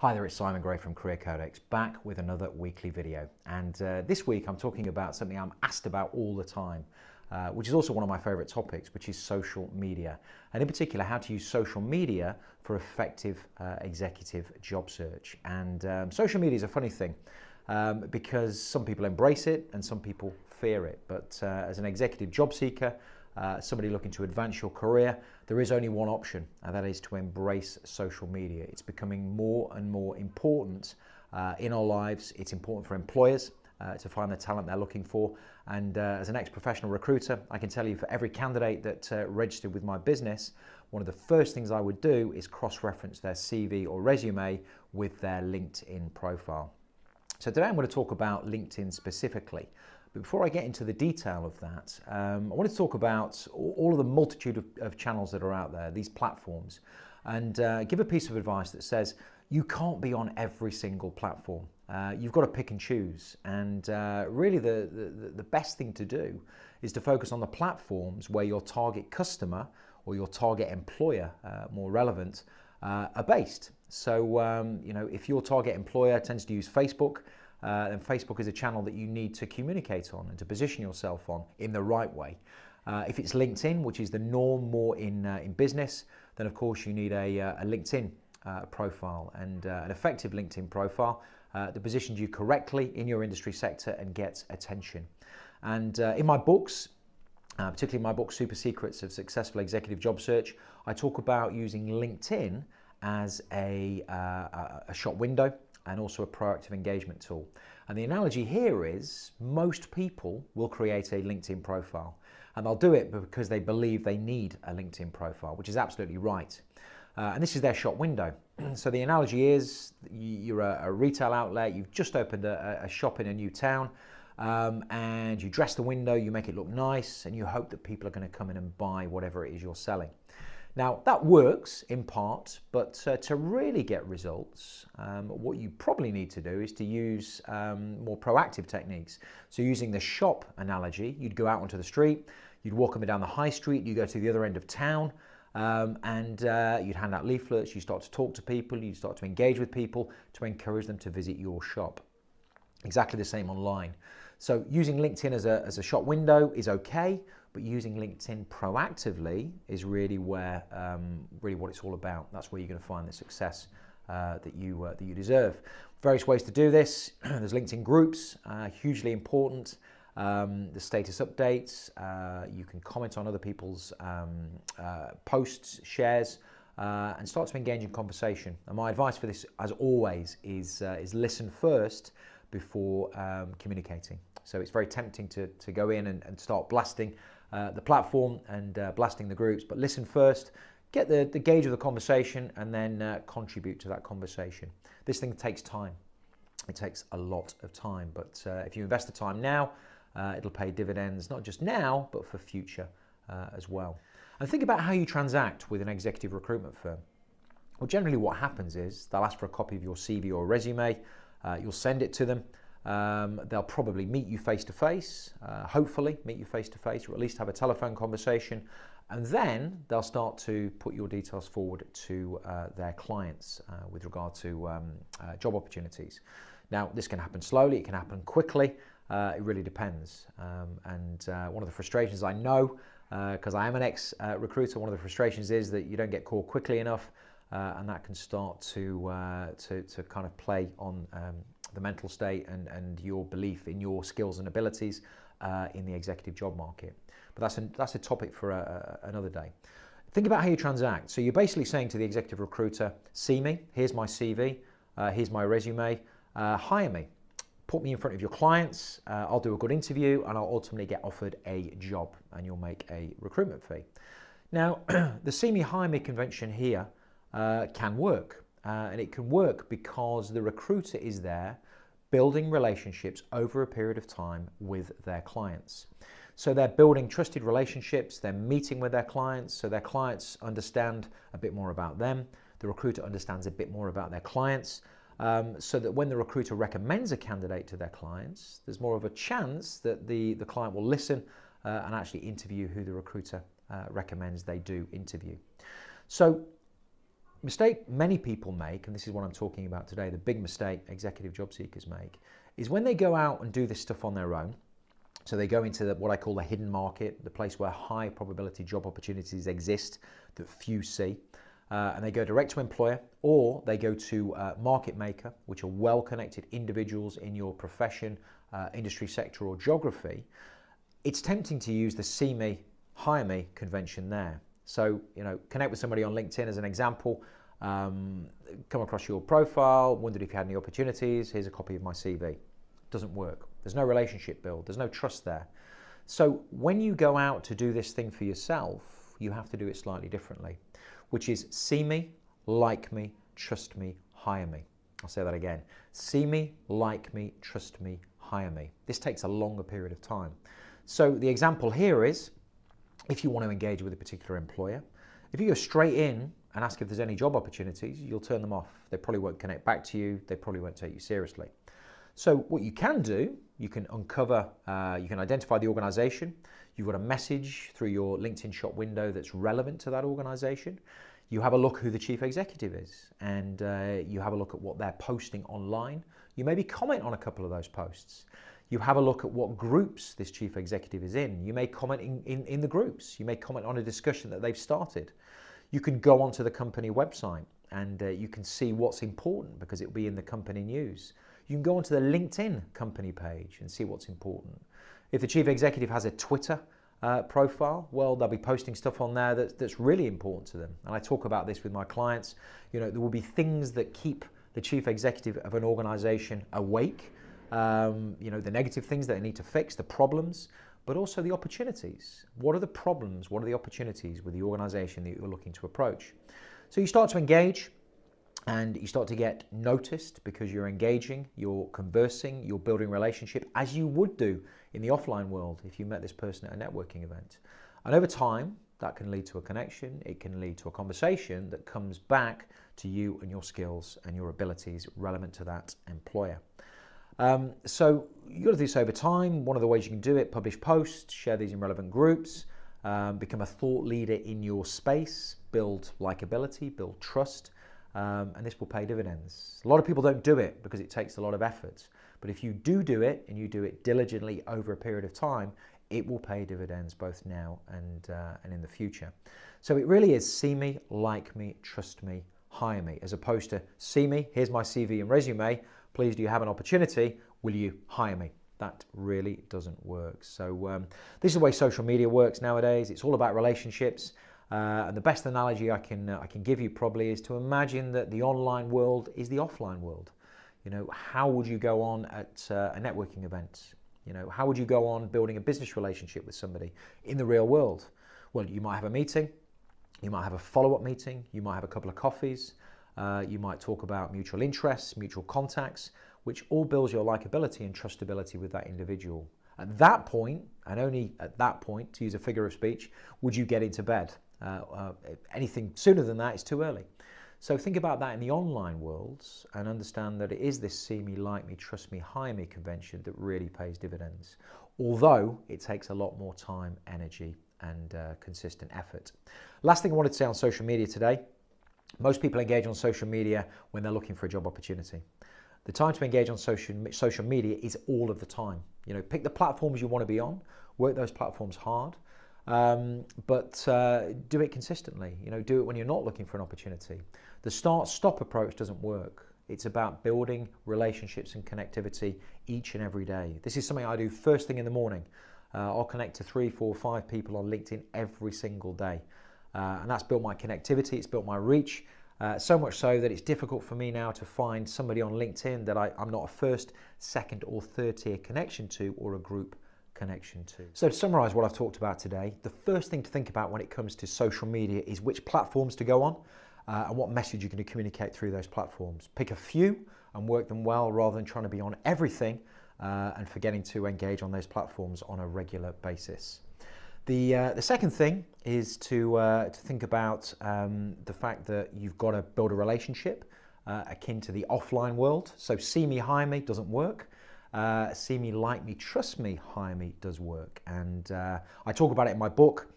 Hi there, it's Simon Gray from Career Codex, back with another weekly video. And this week I'm talking about something I'm asked about all the time, which is also one of my favourite topics, which is social media. And in particular, how to use social media for effective executive job search. And social media is a funny thing because some people embrace it and some people fear it. But as an executive job seeker, somebody looking to advance your career, there is only one option, and that is to embrace social media. It's becoming more and more important in our lives. It's important for employers to find the talent they're looking for. And as an ex-professional recruiter, I can tell you for every candidate that registered with my business, one of the first things I would do is cross-reference their CV or resume with their LinkedIn profile. So today I'm going to talk about LinkedIn specifically. But before I get into the detail of that, I want to talk about all of the multitude of channels that are out there, these platforms, and give a piece of advice that says you can't be on every single platform. You've got to pick and choose. And really the best thing to do is to focus on the platforms where your target customer or your target employer, more relevant, are based. So, if your target employer tends to use Facebook, then Facebook is a channel that you need to communicate on and to position yourself on in the right way. If it's LinkedIn, which is the norm more in business, then of course you need a LinkedIn profile, and an effective LinkedIn profile that positions you correctly in your industry sector and gets attention. And in my books, particularly my book, Super Secrets of Successful Executive Job Search, I talk about using LinkedIn as a shop window and also a proactive engagement tool. And the analogy here is most people will create a LinkedIn profile, and they'll do it because they believe they need a LinkedIn profile, which is absolutely right. And this is their shop window. So the analogy is you're a retail outlet, you've just opened a shop in a new town, and you dress the window, you make it look nice, and you hope that people are going to come in and buy whatever it is you're selling. Now, that works in part, but to really get results, what you probably need to do is to use more proactive techniques. So using the shop analogy, you'd go out onto the street, you'd walk them down the high street, you go to the other end of town, and you'd hand out leaflets, you start to talk to people, you start to engage with people to encourage them to visit your shop. Exactly the same online. So using LinkedIn as a shop window is okay, but using LinkedIn proactively is really where, really what it's all about. That's where you're going to find the success that you deserve. Various ways to do this. There's LinkedIn groups, hugely important. The status updates. You can comment on other people's posts, shares, and start to engage in conversation. And my advice for this, as always, is listen first before communicating. So it's very tempting to go in and start blasting the platform and blasting the groups, but listen first, get the gauge of the conversation, and then contribute to that conversation. This thing takes time. It takes a lot of time, but if you invest the time now, it'll pay dividends, not just now, but for future as well. And think about how you transact with an executive recruitment firm. Well, generally what happens is they'll ask for a copy of your CV or resume, you'll send it to them. They'll probably meet you face to face, hopefully meet you face to face, or at least have a telephone conversation, and then they'll start to put your details forward to their clients with regard to job opportunities. Now, this can happen slowly, it can happen quickly, it really depends. And one of the frustrations I know, because I am an ex-recruiter, one of the frustrations is that you don't get called quickly enough, and that can start to kind of play on the mental state and your belief in your skills and abilities in the executive job market. But that's a topic for another day. Think about how you transact. So you're basically saying to the executive recruiter, see me, here's my CV, here's my resume, hire me. Put me in front of your clients, I'll do a good interview, and I'll ultimately get offered a job, and you'll make a recruitment fee. Now, the see me, hire me convention here can work. And it can work because the recruiter is there building relationships over a period of time with their clients. So they're building trusted relationships, they're meeting with their clients, so their clients understand a bit more about them, the recruiter understands a bit more about their clients, so that when the recruiter recommends a candidate to their clients, there's more of a chance that the client will listen and actually interview who the recruiter recommends they do interview. So mistake many people make, and this is what I'm talking about today, the big mistake executive job seekers make, is when they go out and do this stuff on their own. So they go into what I call the hidden market, the place where high probability job opportunities exist that few see. And they go direct to employer, or they go to market maker, which are well-connected individuals in your profession, industry sector or geography. It's tempting to use the see me, hire me convention there. So, connect with somebody on LinkedIn as an example, come across your profile, wondered if you had any opportunities, here's a copy of my CV. Doesn't work. There's no relationship build, there's no trust there. So when you go out to do this thing for yourself, you have to do it slightly differently, which is see me, like me, trust me, hire me. I'll say that again. See me, like me, trust me, hire me. This takes a longer period of time. So the example here is, if you want to engage with a particular employer, if you go straight in and ask if there's any job opportunities, you'll turn them off. They probably won't connect back to you. They probably won't take you seriously. So what you can do, you can uncover, you can identify the organization. You've got a message through your LinkedIn shop window that's relevant to that organization. You have a look who the chief executive is, and you have a look at what they're posting online. You maybe comment on a couple of those posts. You have a look at what groups this chief executive is in. You may comment in the groups. You may comment on a discussion that they've started. You can go onto the company website and you can see what's important because it'll be in the company news. You can go onto the LinkedIn company page and see what's important. If the chief executive has a Twitter profile, well, they'll be posting stuff on there that's really important to them. And I talk about this with my clients. There will be things that keep the chief executive of an organization awake. The negative things that they need to fix, the problems, but also the opportunities. What are the problems? What are the opportunities with the organization that you're looking to approach? So you start to engage and you start to get noticed because you're engaging, you're conversing, you're building relationship as you would do in the offline world if you met this person at a networking event. And over time, that can lead to a connection. It can lead to a conversation that comes back to you and your skills and your abilities relevant to that employer. So you've got to do this over time. One of the ways you can do it, publish posts, share these in relevant groups, become a thought leader in your space, build likability, build trust, and this will pay dividends. A lot of people don't do it because it takes a lot of effort. But if you do it and you do it diligently over a period of time, it will pay dividends both now and in the future. So it really is see me, like me, trust me, hire me, as opposed to see me, here's my CV and resume, please do you have an opportunity, will you hire me? That really doesn't work. So this is the way social media works nowadays. It's all about relationships. And the best analogy I can give you probably is to imagine that the online world is the offline world. How would you go on at a networking event? How would you go on building a business relationship with somebody in the real world? Well, you might have a meeting, you might have a follow-up meeting, you might have a couple of coffees, you might talk about mutual interests, mutual contacts, which all builds your likability and trustability with that individual. At that point, and only at that point, to use a figure of speech, would you get into bed. Anything sooner than that is too early. So think about that in the online world and understand that it is this see me, like me, trust me, hire me convention that really pays dividends. Although it takes a lot more time, energy, and consistent effort. Last thing I wanted to say on social media today, most people engage on social media when they're looking for a job opportunity. The time to engage on social media is all of the time. Pick the platforms you want to be on, work those platforms hard, but do it consistently. Do it when you're not looking for an opportunity. The start-stop approach doesn't work. It's about building relationships and connectivity each and every day. This is something I do first thing in the morning. I'll connect to 3, 4, 5 people on LinkedIn every single day. And that's built my connectivity, it's built my reach, so much so that it's difficult for me now to find somebody on LinkedIn that I'm not a first, second or third tier connection to or a group connection to. So to summarize what I've talked about today, the first thing to think about when it comes to social media is which platforms to go on and what message you're going to communicate through those platforms. Pick a few and work them well rather than trying to be on everything and forgetting to engage on those platforms on a regular basis. The second thing is to think about the fact that you've got to build a relationship akin to the offline world. So see me, hire me doesn't work. See me, like me, trust me, hire me does work. And I talk about it in my book,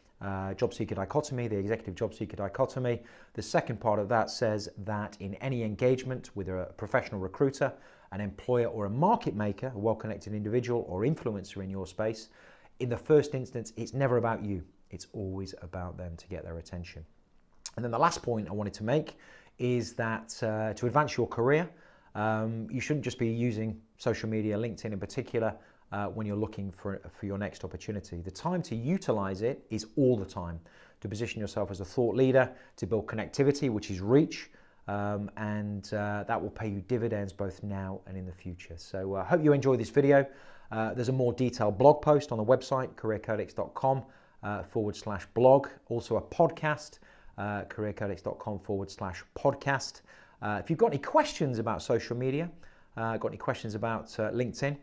job seeker dichotomy, the executive job seeker dichotomy. The second part of that says that in any engagement with a professional recruiter, an employer or a market maker, a well-connected individual or influencer in your space, in the first instance, it's never about you. It's always about them to get their attention. And then the last point I wanted to make is that to advance your career, you shouldn't just be using social media, LinkedIn in particular, when you're looking for your next opportunity. The time to utilize it is all the time, to position yourself as a thought leader, to build connectivity, which is reach, and that will pay you dividends both now and in the future. So I hope you enjoyed this video. There's a more detailed blog post on the website, careercodex.com/blog, also a podcast, careercodex.com/podcast. If you've got any questions about social media, got any questions about LinkedIn,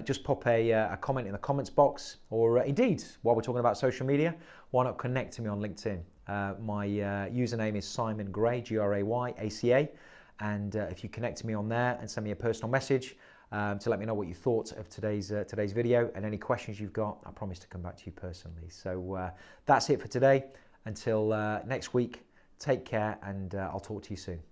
just pop a comment in the comments box, or indeed, while we're talking about social media, why not connect to me on LinkedIn? My username is Simon Gray, GrayACA, and if you connect to me on there and send me a personal message to let me know what you thought of today's video and any questions you've got, I promise to come back to you personally. So that's it for today. Until next week, take care, and I'll talk to you soon.